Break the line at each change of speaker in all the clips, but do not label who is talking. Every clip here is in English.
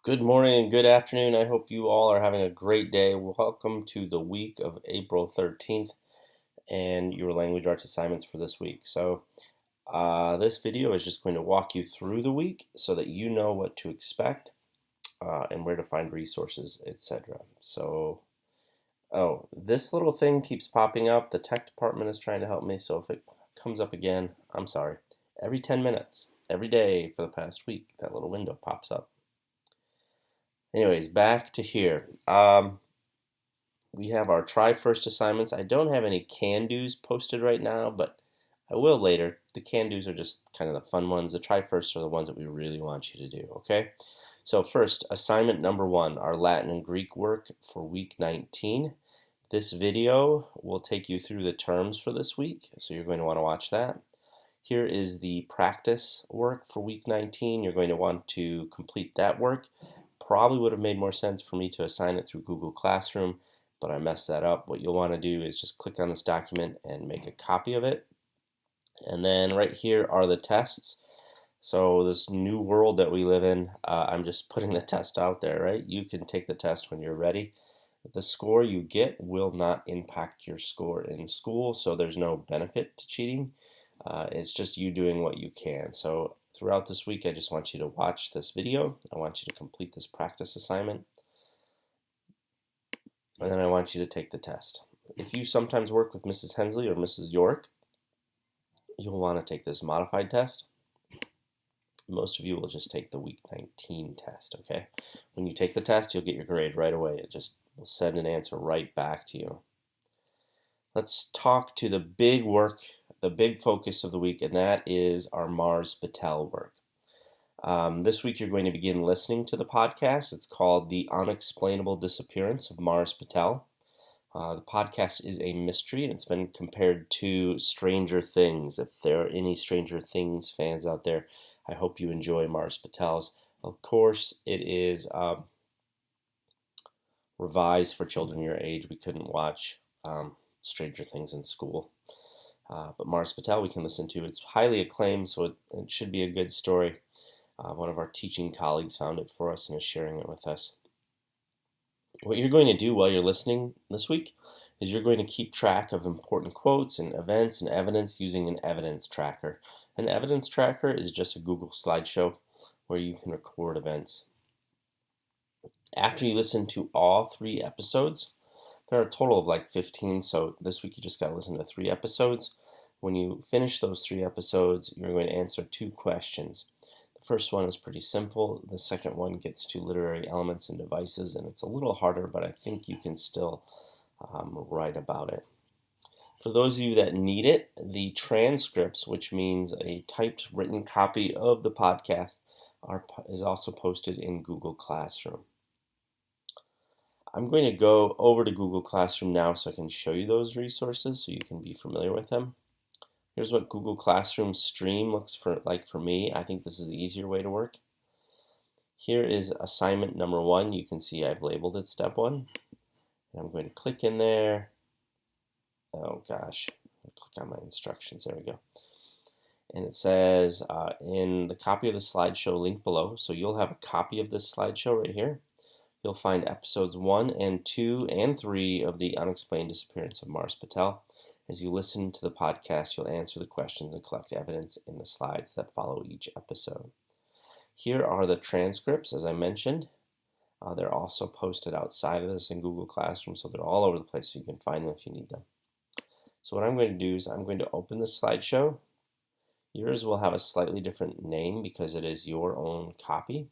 Good morning and good afternoon. I hope you all are having a great day. Welcome to the week of April 13th and your language arts assignments for this week. This video is just going to walk you through the week so that you know what to expect and where to find resources, etc. This little thing keeps popping up. The tech department is trying to help me, so if it comes up again, I'm sorry. Every 10 minutes, every day for the past week, that little window pops up. Anyways, back to here. We have our try first assignments. I don't have any can-dos posted right now, but I will later. The can-dos are just kind of the fun ones. The try first are the ones that we really want you to do, okay? So first, assignment number 1, our Latin and Greek work for week 19. This video will take you through the terms for this week, so you're going to want to watch that. Here is the practice work for week 19. You're going to want to complete that work. Probably would have made more sense for me to assign it through Google Classroom, but I messed that up. What you'll want to do is just click on this document and make a copy of it. And then right here are the tests. So this new world that we live in, I'm just putting the test out there, right? You can take the test when you're ready. The score you get will not impact your score in school, so there's no benefit to cheating. It's just you doing what you can. So throughout this week, I just want you to watch this video. I want you to complete this practice assignment. And then I want you to take the test. If you sometimes work with Mrs. Hensley or Mrs. York, you'll want to take this modified test. Most of you will just take the week 19 test, okay? When you take the test, you'll get your grade right away. It just will send an answer right back to you. Let's talk to the big work, the big focus of the week, and that is our Mars Patel work. This week you're going to begin listening to the podcast. It's called The Unexplainable Disappearance of Mars Patel. The podcast is a mystery, and it's been compared to Stranger Things. If there are any Stranger Things fans out there, I hope you enjoy Mars Patel's. Of course, it is revised for children your age. We couldn't watch Stranger Things in school. But Mars Patel we can listen to. It's highly acclaimed, so it should be a good story. One of our teaching colleagues found it for us and is sharing it with us. What you're going to do while you're listening this week is you're going to keep track of important quotes and events and evidence using an evidence tracker. An evidence tracker is just a Google slideshow where you can record events. After you listen to all 3 episodes, there are a total of like 15, so this week you just got to listen to 3 episodes. When you finish those 3 episodes, you're going to answer 2 questions. The first one is pretty simple. The second one gets to literary elements and devices, and it's a little harder, but I think you can still write about it. For those of you that need it, the transcripts, which means a typed written copy of the podcast, is also posted in Google Classroom. I'm going to go over to Google Classroom now so I can show you those resources so you can be familiar with them. Here's what Google Classroom Stream looks like for me. I think this is the easier way to work. Here is assignment number 1. You can see I've labeled it step 1. And I'm going to click in there. Oh gosh, click on my instructions. There we go. And it says in the copy of the slideshow link below, so you'll have a copy of this slideshow right here. You'll find episodes 1 and 2 and 3 of The Unexplained Disappearance of Mars Patel. As you listen to the podcast, you'll answer the questions and collect evidence in the slides that follow each episode. Here are the transcripts, as I mentioned. They're also posted outside of this in Google Classroom, so they're all over the place, so you can find them if you need them. So what I'm going to do is I'm going to open the slideshow. Yours will have a slightly different name because it is your own copy.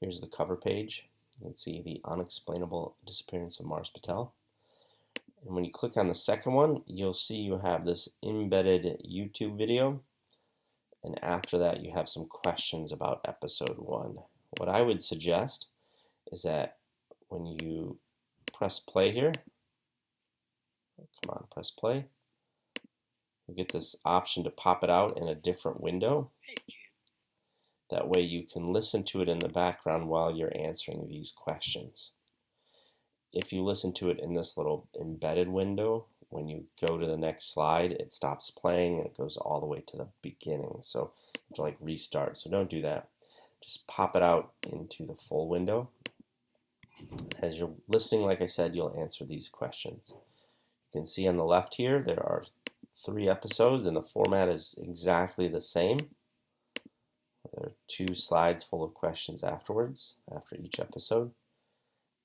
Here's the cover page. You can see The Unexplainable Disappearance of Mars Patel. And when you click on the second one, you'll see you have this embedded YouTube video. And after that, you have some questions about episode 1. What I would suggest is that when you press play here, come on, press play, you get this option to pop it out in a different window. That way you can listen to it in the background while you're answering these questions. If you listen to it in this little embedded window, when you go to the next slide, it stops playing and it goes all the way to the beginning. So you have to like restart. So don't do that. just pop it out into the full window. As you're listening, like I said, you'll answer these questions. You can see on the left here, there are 3 episodes and the format is exactly the same. There are 2 slides full of questions afterwards, after each episode.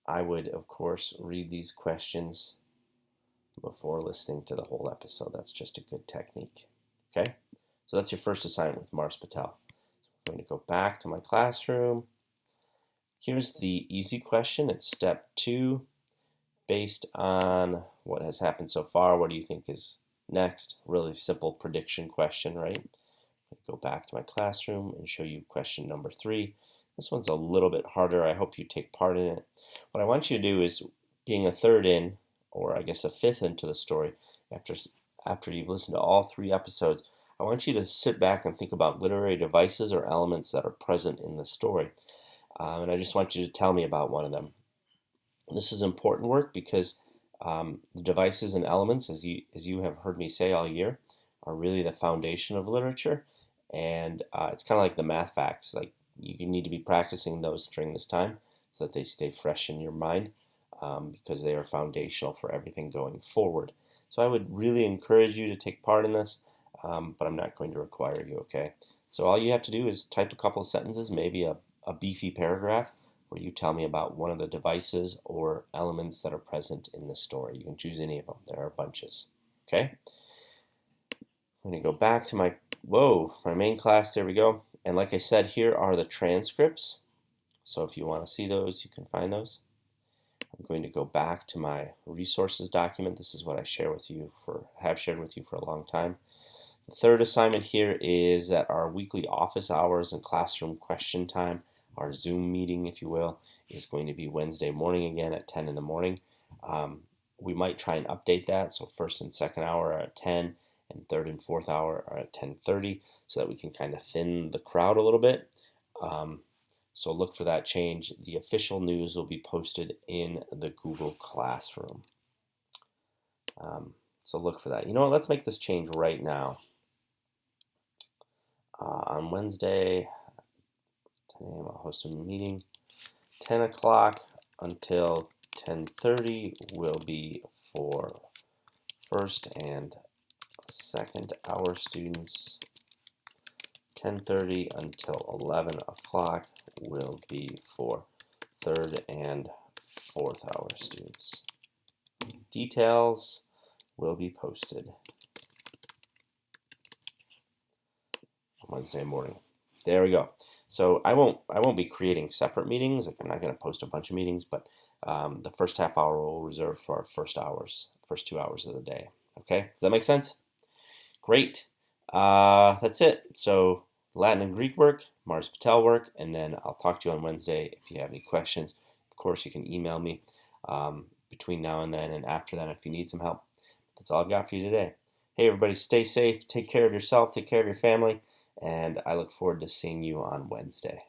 I would, of course, read these questions before listening to the whole episode. That's just a good technique. Okay? So that's your first assignment with Mars Patel. I'm going to go back to my classroom. Here's the easy question. It's step 2. Based on what has happened so far, what do you think is next? Really simple prediction question, right? Go back to my classroom and show you question number 3. This one's a little bit harder. I hope you take part in it. What I want you to do is, being a third in, or I guess a fifth into the story, after you've listened to all 3 episodes, I want you to sit back and think about literary devices or elements that are present in the story. And I just want you to tell me about one of them. This is important work because the devices and elements, as you have heard me say all year, are really the foundation of literature. And it's kind of like the math facts. Like, you need to be practicing those during this time so that they stay fresh in your mind, because they are foundational for everything going forward. So I would really encourage you to take part in this, but I'm not going to require you, okay? So all you have to do is type a couple of sentences, maybe a beefy paragraph, where you tell me about one of the devices or elements that are present in the story. You can choose any of them. There are bunches, okay? I'm going to go back to my main class. There we go. And like I said, here are the transcripts. So if you want to see those, you can find those. I'm going to go back to my resources document. This is what I have shared with you for a long time. The third assignment here is that our weekly office hours and classroom question time, our Zoom meeting, if you will, is going to be Wednesday morning again at 10 in the morning. We might try and update that. So first and second hour are at 10, and third and fourth hour are at 10:30, so that we can kind of thin the crowd a little bit. So look for that change. The official news will be posted in the Google Classroom. So look for that. You know what? Let's make this change right now. On Wednesday, 10 a.m. I'll host a meeting. 10 o'clock until 10:30 will be for first and second hour students. 10:30 until 11 o'clock will be for third and fourth hour students. Details will be posted on Wednesday morning. There we go. So I won't be creating separate meetings. Like, I'm not going to post a bunch of meetings, but the first half hour we'll reserve for our first 2 hours of the day. Okay, does that make sense? Great. That's it. So Latin and Greek work, Mars Patel work, and then I'll talk to you on Wednesday if you have any questions. Of course, you can email me between now and then, and after that if you need some help. That's all I've got for you today. Hey, everybody, stay safe, take care of yourself, take care of your family, and I look forward to seeing you on Wednesday.